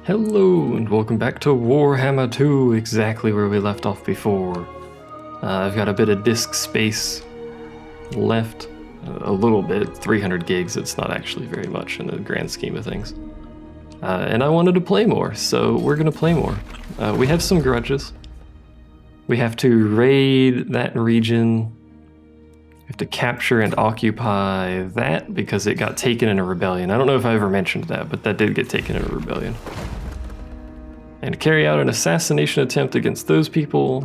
Hello and welcome back to Warhammer 2, exactly where we left off before. I've got a bit of disk space left, a little bit, 300 gigs, it's not actually very much in the grand scheme of things. And I wanted to play more, so we're going to play more. We have some grudges. We have to raid that region. We have to capture and occupy that because it got taken in a rebellion. I don't know if I ever mentioned that, but that did get taken in a rebellion. And carry out an assassination attempt against those people.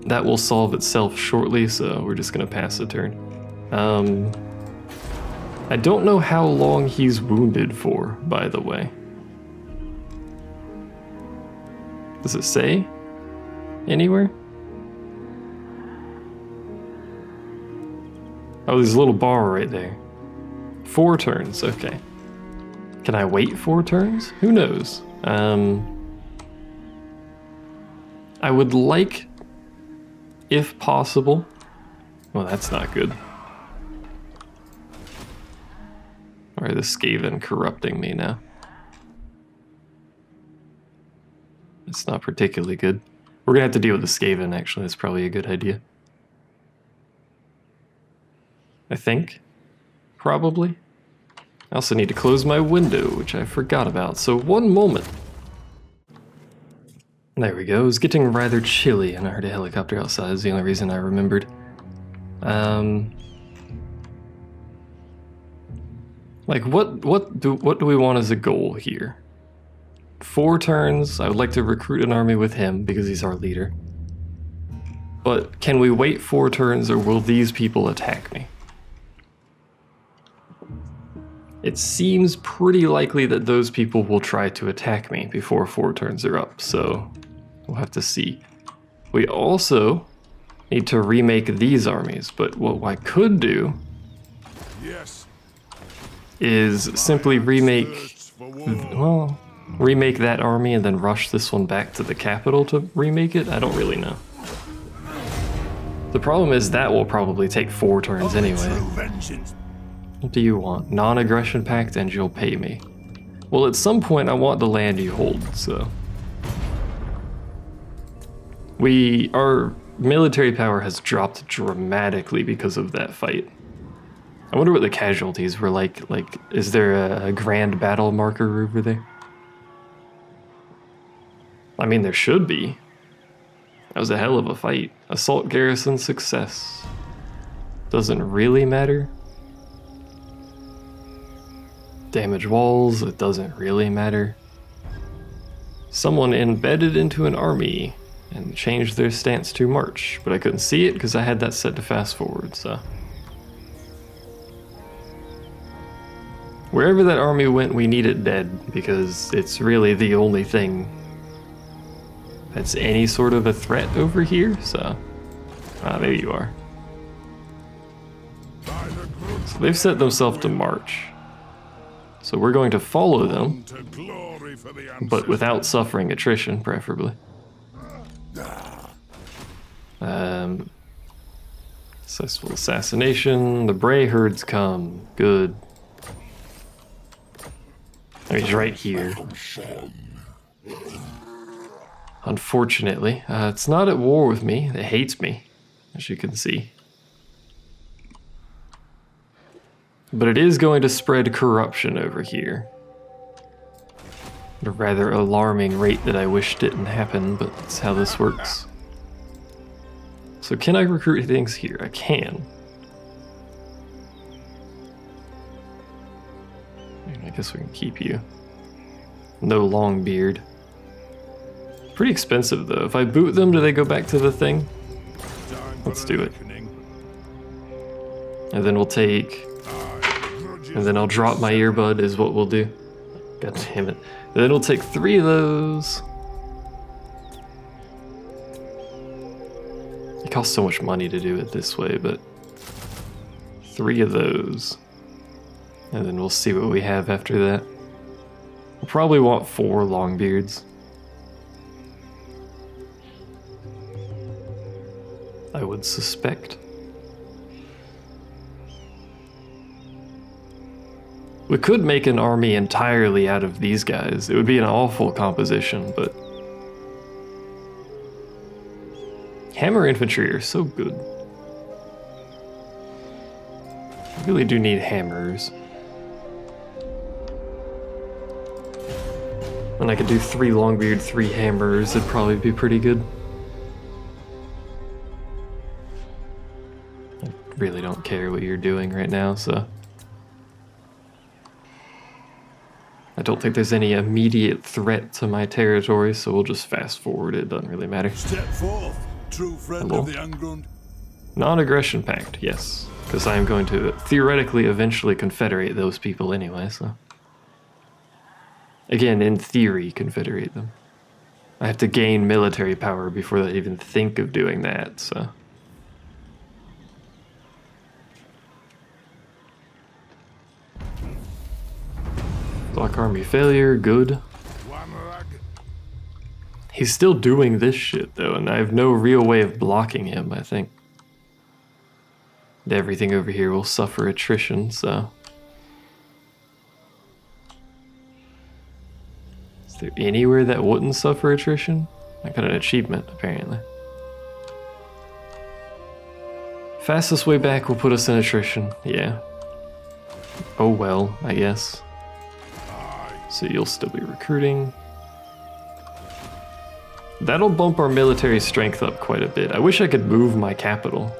That will solve itself shortly, so we're just going to pass the turn. I don't know how long he's wounded for, by the way. Does it say anywhere? Oh, there's a little bar right there. 4 turns, okay. Can I wait 4 turns? Who knows? I would like, if possible... Well, that's not good. Or the Skaven corrupting me now. It's not particularly good. We're gonna have to deal with the Skaven, actually. That's probably a good idea. I think. Probably. I also need to close my window, which I forgot about, so one moment. There we go. It was getting rather chilly, and I heard a helicopter outside is the only reason I remembered. Like, what do we want as a goal here? 4 turns. I would like to recruit an army with him, because he's our leader. But can we wait 4 turns, or will these people attack me? It seems pretty likely that those people will try to attack me before 4 turns are up, so we'll have to see. We also need to remake these armies, but what I could do is simply remake that army and then rush this one back to the capital to remake it. I don't really know. The problem is that will probably take 4 turns anyway. What do you want? Non-aggression pact and you'll pay me. Well, at some point I want the land you hold, so... Our military power has dropped dramatically because of that fight. I wonder what the casualties were like, is there a grand battle marker over there? I mean, there should be. That was a hell of a fight. Assault garrison success. Doesn't really matter. Damage walls, it doesn't really matter. Someone embedded into an army and changed their stance to march, but I couldn't see it because I had that set to fast forward, so. Wherever that army went, we need it dead, because it's really the only thing that's any sort of a threat over here, so. There you are. So they've set themselves to march. So we're going to follow them, but without suffering attrition, preferably. Successful assassination. The Bray herds come. Good. I mean, he's right here. Unfortunately, it's not at war with me. It hates me, as you can see. But it is going to spread corruption over here. At a rather alarming rate that I wish didn't happen, but that's how this works. So can I recruit things here? I can. I guess we can keep you. No long beard. Pretty expensive though. If I boot them, do they go back to the thing? Let's do it. And then we'll take... And then I'll drop my earbud is what we'll do. God damn it. And then we'll take 3 of those. It costs so much money to do it this way, but 3 of those. And then we'll see what we have after that. We'll probably want 4 longbeards. I would suspect. We could make an army entirely out of these guys. It would be an awful composition, but... Hammer infantry are so good. I really do need hammers. And I could do 3 Longbeard, 3 hammers, it'd probably be pretty good. I really don't care what you're doing right now, so... I don't think there's any immediate threat to my territory, so we'll just fast forward, it doesn't really matter. Step forth, true friend of the Angrund. Non-aggression pact, yes. Because I am going to theoretically eventually confederate those people anyway, so... Again, in theory, confederate them. I have to gain military power before they even think of doing that, so... Block army failure, good. He's still doing this shit, though, and I have no real way of blocking him, I think. And everything over here will suffer attrition, so... Is there anywhere that wouldn't suffer attrition? I got an achievement, apparently. Fastest way back will put us in attrition, yeah. Oh well, I guess. So you'll still be recruiting. That'll bump our military strength up quite a bit. I wish I could move my capital.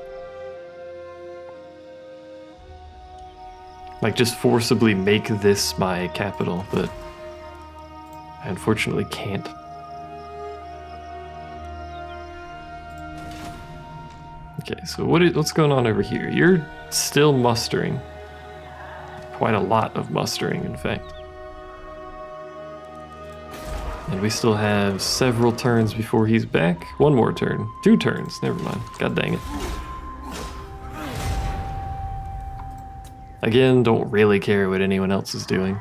Like just forcibly make this my capital, but I unfortunately can't. Okay, so what's going on over here? You're still mustering. Quite a lot of mustering, in fact. And we still have several turns before he's back. 1 more turn. 2 turns, never mind. God dang it. Again, don't really care what anyone else is doing.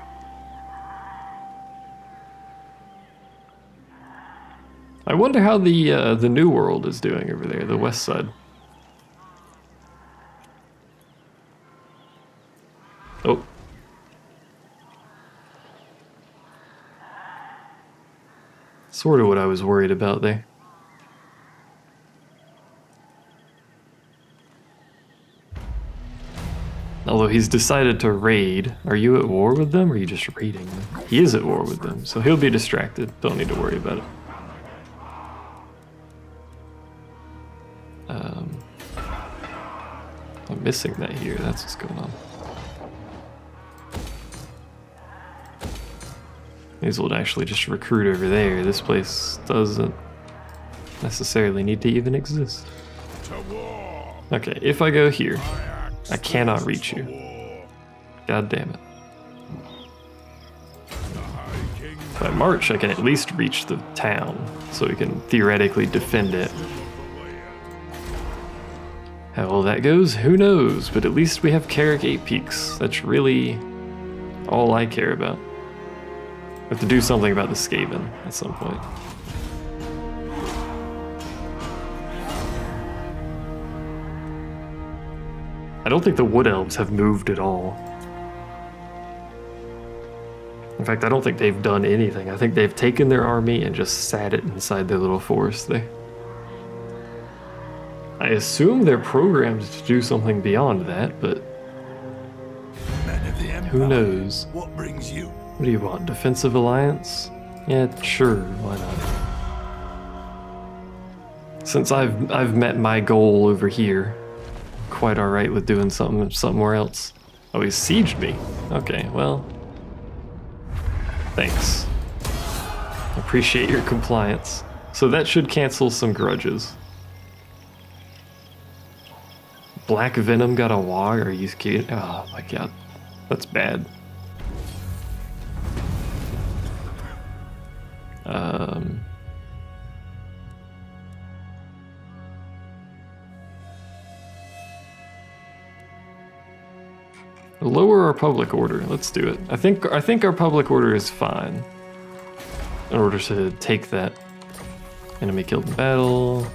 I wonder how the New World is doing over there, the west side. Oh. Sort of what I was worried about there. Although he's decided to raid. Are you at war with them or are you just raiding them? He is at war with them, so he'll be distracted. Don't need to worry about it. I'm missing that here. That's what's going on. May as well actually just recruit over there. This place doesn't necessarily need to even exist. Okay, if I go here, I cannot reach you. God damn it. If I march, I can at least reach the town, so we can theoretically defend it. How well that goes, who knows, but at least we have Carrick 8 Peaks. That's really all I care about. We have to do something about the Skaven at some point. I don't think the Wood Elves have moved at all. In fact, I don't think they've done anything. I think they've taken their army and just sat it inside their little forest there. I assume they're programmed to do something beyond that, but who knows? What brings you? What do you want? Defensive alliance? Yeah, sure, why not? Since I've met my goal over here, quite alright with doing something somewhere else. Oh, he sieged me. Okay, well, thanks. Appreciate your compliance. So that should cancel some grudges. Black Venom got a wog? Are you kidding? Oh my god, that's bad. Lower our public order. Let's do it. I think our public order is fine. In order to take that. Enemy killed in battle.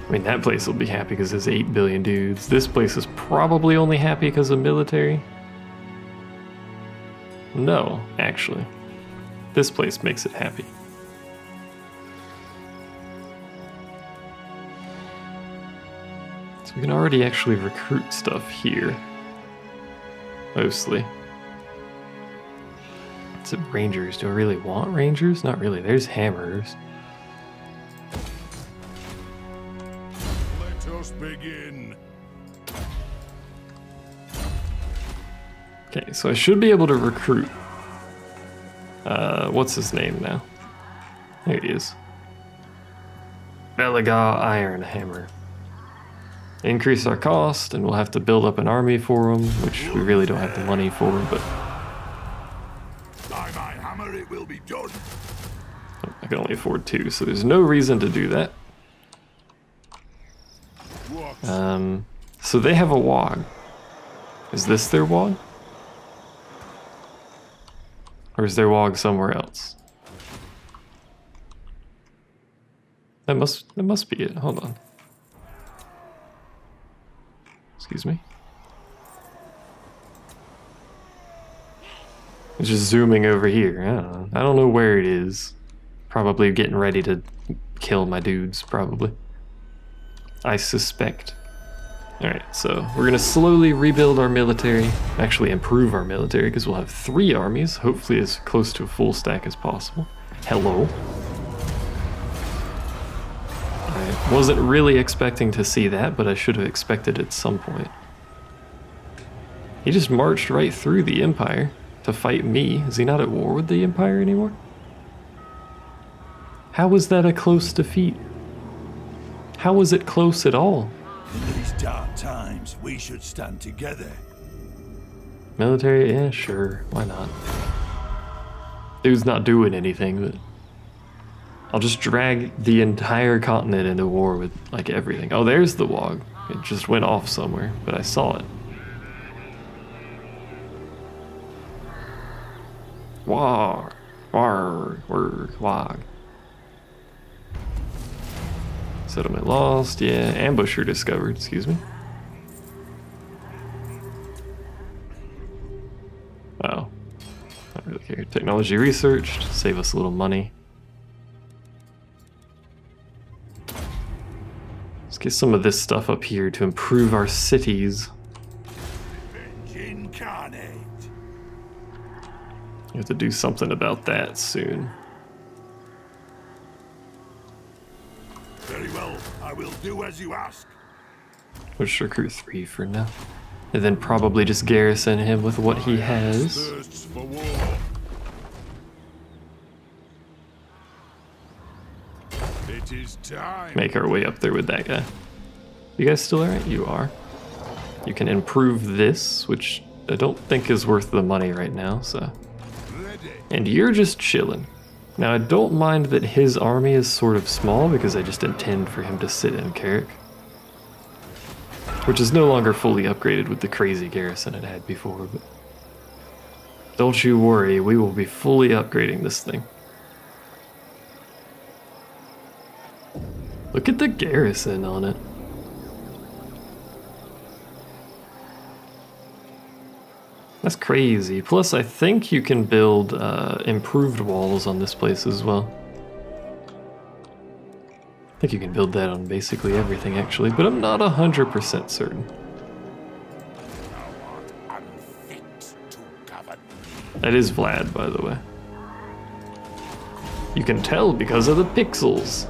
I mean, that place will be happy because there's 8 billion dudes. This place is probably only happy because of military. No, actually. This place makes it happy. So we can already actually recruit stuff here. Mostly. It's rangers. Do I really want rangers? Not really. There's hammers. Let us begin. Okay, so I should be able to recruit. What's his name now? There he is. Belagar Ironhammer. Increase our cost, and we'll have to build up an army for him, which we really don't have the money for, but By my hammer it will be done. I can only afford 2, so there's no reason to do that. What? So they have a wog. Is this their wog? Or is their wog somewhere else? That must be it. Hold on. Excuse me. It's just zooming over here. I don't know where it is. Probably getting ready to kill my dudes, probably. I suspect. Alright, so we're gonna slowly rebuild our military. Actually improve our military, because we'll have 3 armies, hopefully as close to a full stack as possible. Hello. I wasn't really expecting to see that, but I should have expected it at some point. He just marched right through the Empire to fight me. Is he not at war with the Empire anymore? How was that a close defeat? How was it close at all? In these dark times, we should stand together. Military? Yeah, sure. Why not? Dude's not doing anything, but I'll just drag the entire continent into war with, like, everything. Oh, there's the wog. It just went off somewhere, but I saw it. War. Wog. Settlement lost, yeah. Ambusher discovered, excuse me. Oh. Not really care. Technology researched, save us a little money. Let's get some of this stuff up here to improve our cities. Revenge incarnate. We have to do something about that soon. Very well, I will do as you ask. We'll just recruit 3 for now. And then probably just garrison him with what he has. Thirsts for war. It is time. Make our way up there with that guy. You guys still alright? You are. You can improve this, which I don't think is worth the money right now, so. Ready. And you're just chilling. Now I don't mind that his army is sort of small because I just intend for him to sit in Carrick. Which is no longer fully upgraded with the crazy garrison it had before, but don't you worry, we will be fully upgrading this thing. Look at the garrison on it. That's crazy. Plus, I think you can build improved walls on this place as well. I think you can build that on basically everything, actually, but I'm not 100% certain. That is Vlad, by the way. You can tell because of the pixels.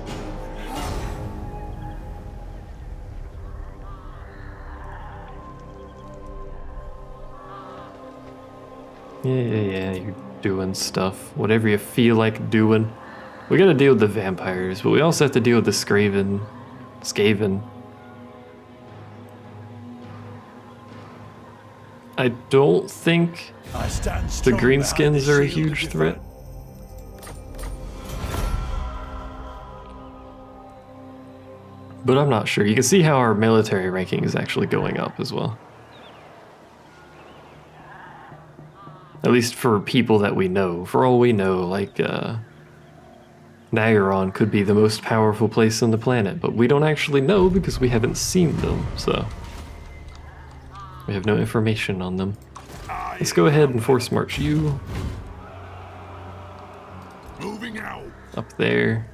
Yeah, you're doing stuff. Whatever you feel like doing. We gotta deal with the vampires, but we also have to deal with the Skaven. I don't think the greenskins are a huge threat. But I'm not sure. You can see how our military ranking is actually going up as well. At least for people that we know. For all we know, like, Naggaroth could be the most powerful place on the planet, but we don't actually know because we haven't seen them, so we have no information on them. I Let's go ahead and force march you Moving out. up there,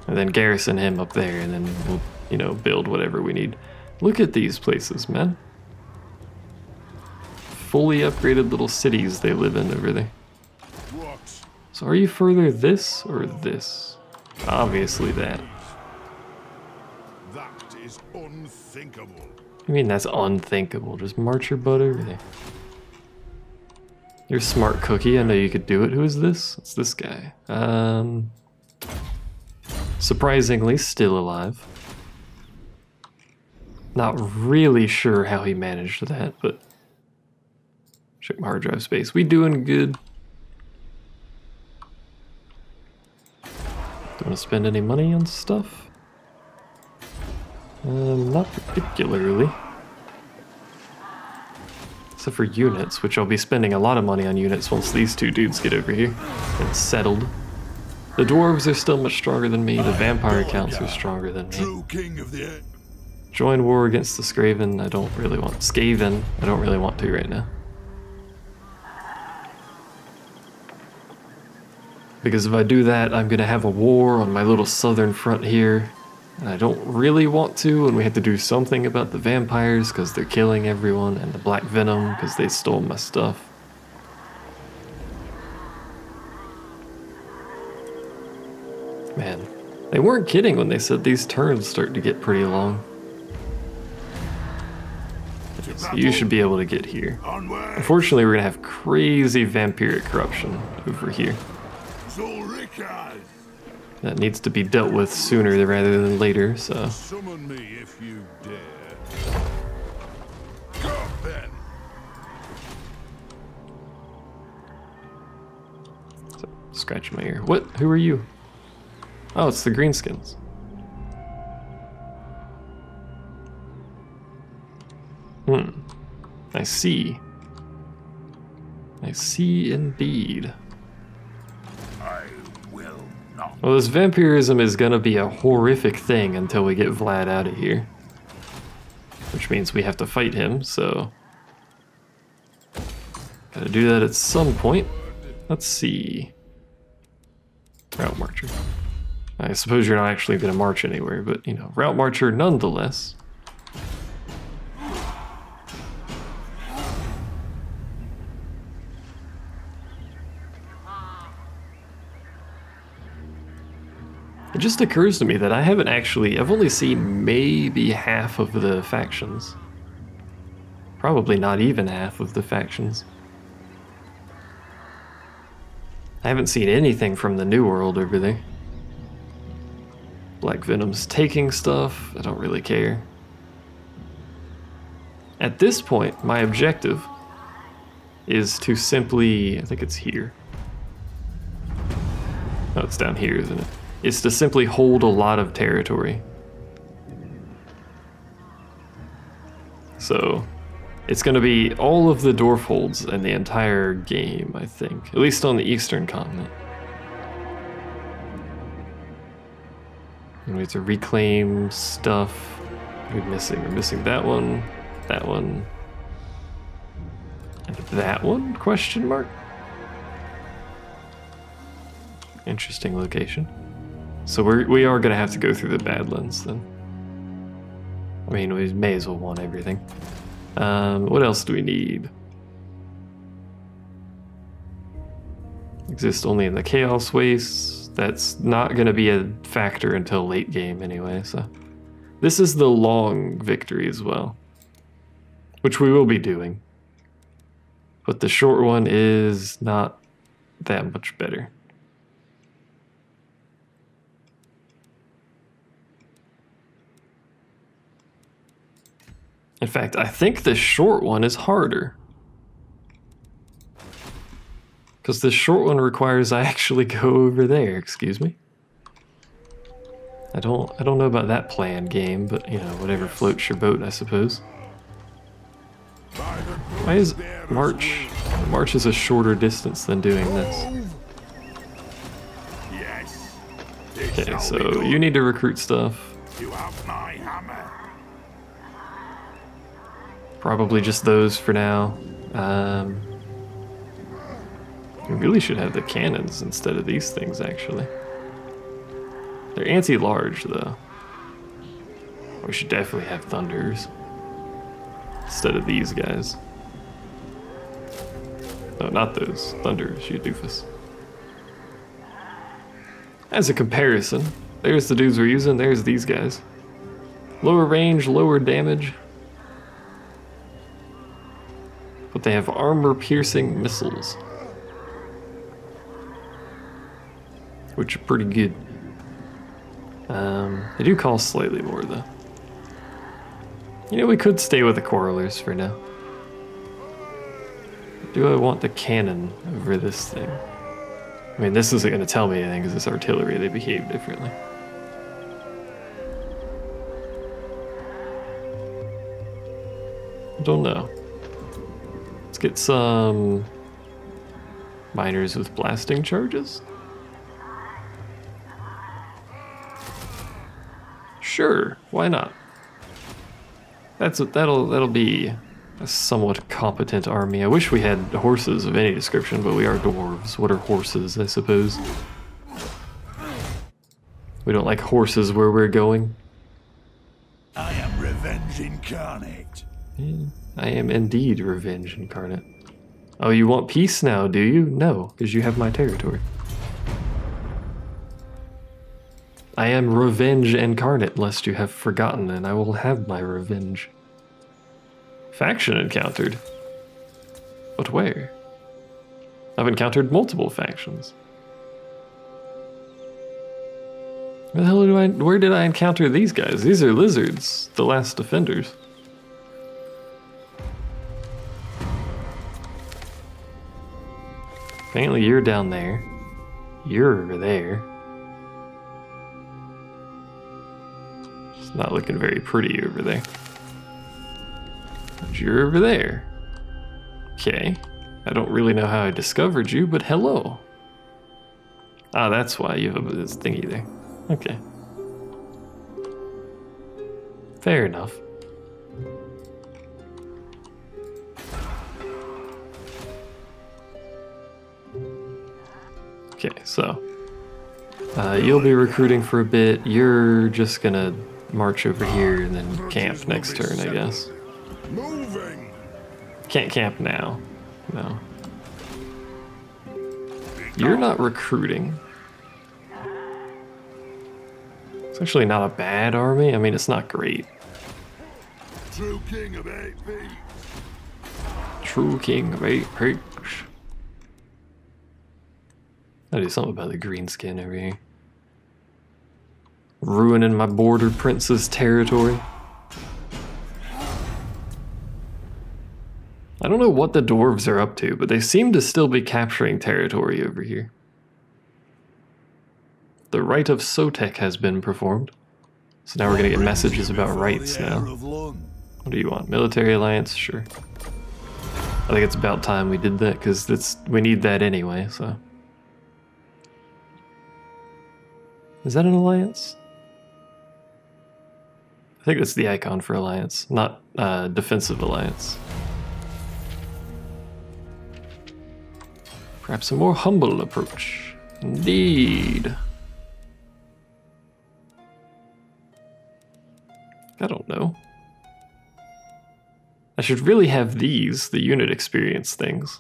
and then garrison him up there, and then we'll, you know, build whatever we need. Look at these places, man. Fully upgraded little cities they live in over there. What? So are you further this or this? Obviously that. That is unthinkable. I mean, that's unthinkable. Just march your butt over there. You're a smart cookie. I know you could do it. Who is this? It's this guy. Surprisingly, still alive. Not really sure how he managed that, but check my hard drive space. We doing good. Don't want to spend any money on stuff. Not particularly. Except for units, which I'll be spending a lot of money on units once these two dudes get over here and settled. The dwarves are still much stronger than me. The vampire counts are stronger than me. True king of the air. Join war against the Skaven. I don't really want Skaven. I don't really want to right now. Because if I do that, I'm gonna have a war on my little southern front here. And I don't really want to, and we have to do something about the vampires because they're killing everyone, and the black venom because they stole my stuff. Man, they weren't kidding when they said these turns start to get pretty long. So you should be able to get here. Onward. Unfortunately, we're gonna have crazy vampiric corruption over here. Zulrika. That needs to be dealt with sooner rather than later, so. Summon me if you dare. Go then. So, scratch my ear. What? Who are you? Oh, it's the greenskins. I see. I see indeed. I will not. Well, this vampirism is gonna be a horrific thing until we get Vlad out of here. Which means we have to fight him, so... Gotta do that at some point. Let's see. Route Marcher. I suppose you're not actually gonna march anywhere, but, you know, Route Marcher nonetheless. It just occurs to me that I've only seen maybe half of the factions. Probably not even half of the factions. I haven't seen anything from the New World over there. Black Venom's taking stuff, I don't really care. At this point, my objective is to simply, I think it's here. Oh, it's down here, isn't it? Is to simply hold a lot of territory. So, it's going to be all of the dwarf holds in the entire game, I think. At least on the eastern continent. And we have to reclaim stuff. We're missing that one, and that one, question mark? Interesting location. So we are gonna have to go through the Badlands then. I mean, we may as well want everything. What else do we need? Exist only in the Chaos Wastes. That's not gonna be a factor until late game anyway, so. This is the long victory as well, which we will be doing. But the short one is not that much better. In fact, I think the short one is harder. Because the short one requires I actually go over there, excuse me. I don't know about that planned game, but you know, whatever floats your boat, I suppose. Why is March? March is a shorter distance than doing this. Yes. Okay, so you need to recruit stuff. You have my hammer. Probably just those for now. We really should have the cannons instead of these things, actually. They're anti-large, though. We should definitely have thunders instead of these guys. No, not those. Thunders, you doofus. As a comparison, there's the dudes we're using, there's these guys. Lower range, lower damage. But they have armor-piercing missiles. Which are pretty good. They do cost slightly more, though. You know, we could stay with the Quarrelers for now. Do I want the cannon over this thing? I mean, this isn't going to tell me anything because it's artillery. They behave differently. I don't know. Let's get some miners with blasting charges. Sure, why not? That'll be a somewhat competent army. I wish we had horses of any description, but we are dwarves. What are horses, I suppose? We don't like horses where we're going. I am revenge incarnate. Yeah, I am indeed revenge incarnate. Oh, you want peace now, do you? No, because you have my territory. I am revenge incarnate, lest you have forgotten, and I will have my revenge. Faction encountered. But where? I've encountered multiple factions. Where the hell where did I encounter these guys? These are lizards, the last defenders. Apparently you're down there. You're over there. It's not looking very pretty over there. But you're over there. Okay. I don't really know how I discovered you, but hello. Ah, that's why you have this thingy there. Okay. Fair enough. Okay, so you'll be recruiting for a bit. You're just gonna march over here and then camp next turn, I guess. Moving. Can't camp now. No. You're not recruiting. It's actually not a bad army. I mean, it's not great. True king of 8 feet. True king of 8 peaks. Gotta do something about the green skin over here. Ruining my border prince's territory. I don't know what the dwarves are up to, but they seem to still be capturing territory over here. The rite of Sotek has been performed. So now we're gonna get messages about rights now. What do you want? Military alliance? Sure. I think it's about time we did that, because we need that anyway, so. Is that an alliance? I think that's the icon for alliance, not defensive alliance. Perhaps a more humble approach. Indeed. I don't know. I should really have these, the unit experience things.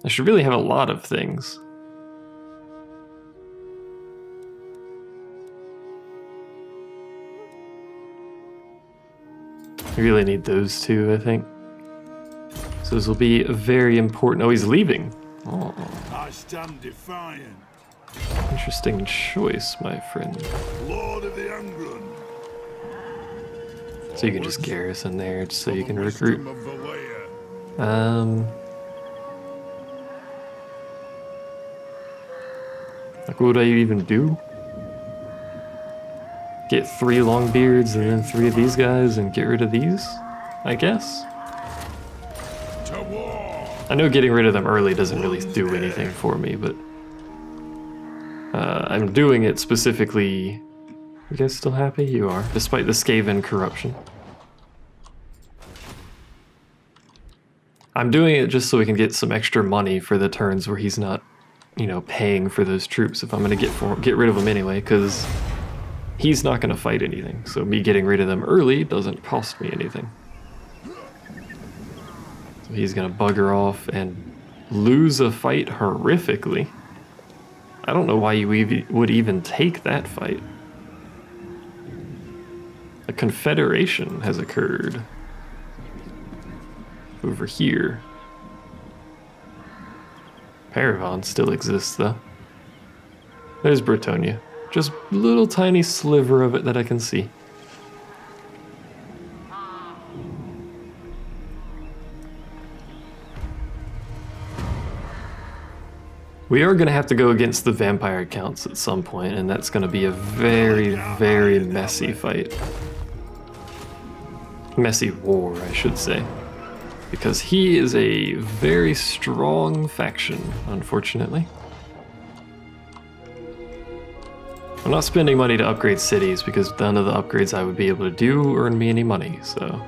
I should really have a lot of things. I really need those two, I think. So this will be very important. Oh, he's leaving. Oh. I stand defiant. Interesting choice, my friend. Lord of the Angrund. So you can just garrison there, just so you can recruit. Like, what would I even do? Get 3 Longbeards and then 3 of these guys and get rid of these, I guess? To war. I know getting rid of them early doesn't really do anything for me, but I'm doing it specifically. You guys still happy? You are, despite the Skaven corruption. I'm doing it just so we can get some extra money for the turns where he's not, you know, paying for those troops if I'm going to get rid of them anyway, because he's not going to fight anything. So me getting rid of them early doesn't cost me anything. So he's going to bugger off and lose a fight horrifically. I don't know why you would even take that fight. A confederation has occurred over here. Paravon still exists though. There's Bretonia. Just a little tiny sliver of it that I can see. We are going to have to go against the vampire counts at some point, and that's going to be a very, very messy fight. Messy war, I should say. Because he is a very strong faction, unfortunately. I'm not spending money to upgrade cities because none of the upgrades I would be able to do earn me any money, so...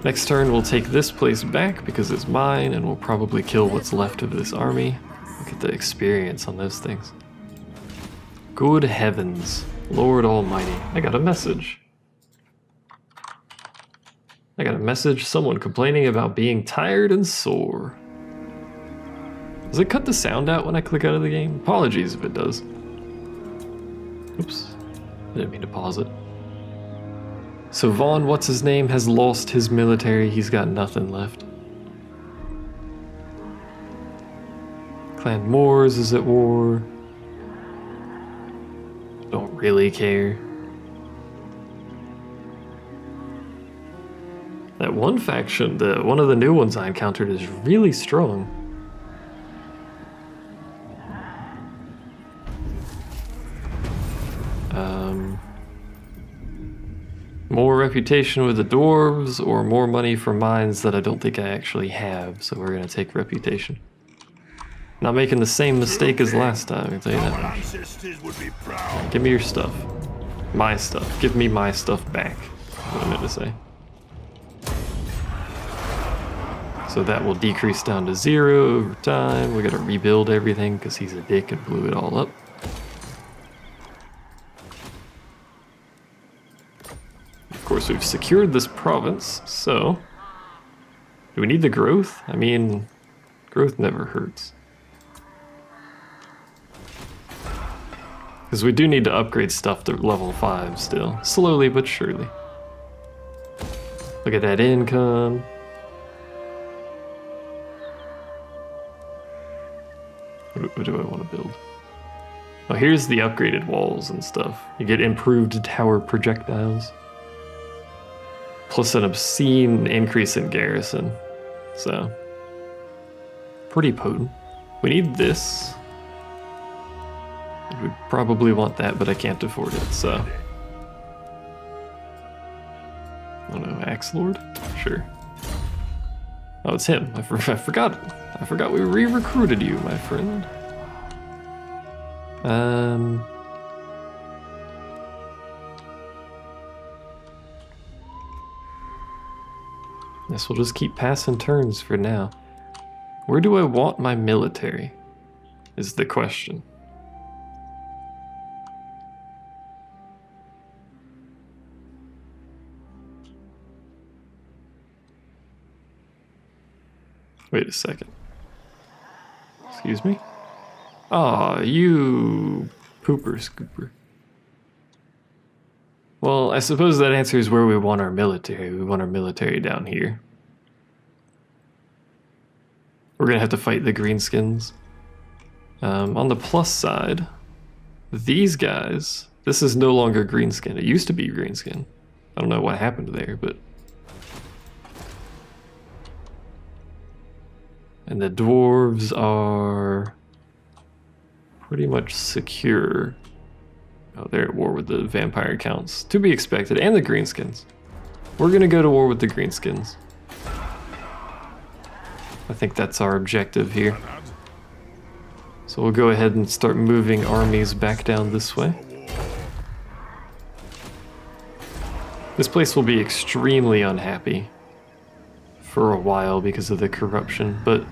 Next turn we'll take this place back because it's mine, and we'll probably kill what's left of this army. Look at the experience on those things. Good heavens, Lord Almighty. I got a message. Someone complaining about being tired and sore. Does it cut the sound out when I click out of the game? Apologies if it does. Oops, I didn't mean to pause it. So Vaughn, what's his name, has lost his military. He's got nothing left. Clan Moors is at war. Don't really care. That one faction, one of the new ones I encountered, is really strong. More reputation with the dwarves, or more money for mines that I don't think I actually have, so we're going to take reputation. Not making the same mistake as last time, I can tell you that much. Give me your stuff. My stuff. Give me my stuff back, is what I meant to say. So that will decrease down to 0 over time. We got to rebuild everything because he's a dick and blew it all up. Of course, we've secured this province, so... Do we need the growth? I mean, growth never hurts. Because we do need to upgrade stuff to level 5 still. Slowly but surely. Look at that income. What do I want to build? Oh, here's the upgraded walls and stuff. You get improved tower projectiles. Plus an obscene increase in garrison. So, pretty potent. We need this. We probably want that, but I can't afford it, so. I don't know, Axe Lord? Sure. Oh, it's him. I forgot. I forgot we re-recruited you, my friend. Guess we'll just keep passing turns for now. Where do I want my military? Is the question. Wait a second. Excuse me? Aw, you pooper scooper. Well, I suppose that answers where we want our military. We want our military down here. We're gonna have to fight the greenskins. On the plus side, these guys, this is no longer greenskin. It used to be greenskin. I don't know what happened there, but... And the dwarves are pretty much secure. Oh, they're at war with the vampire counts. To be expected, and the greenskins. We're gonna go to war with the greenskins. I think that's our objective here. So we'll go ahead and start moving armies back down this way. This place will be extremely unhappy for a while because of the corruption, but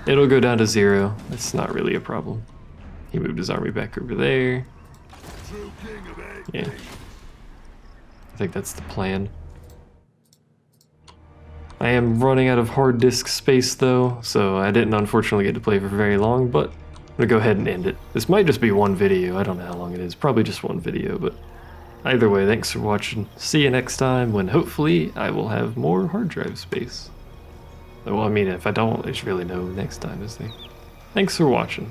it'll go down to 0. It's not really a problem. He moved his army back over there. Yeah. I think that's the plan. I am running out of hard disk space though, so I didn't unfortunately get to play for very long, but I'm gonna go ahead and end it. This might just be one video, I don't know how long it is, probably just one video, but either way, thanks for watching. See you next time when hopefully I will have more hard drive space. Well, I mean, if I don't, there's really no next time, is there? Thanks for watching.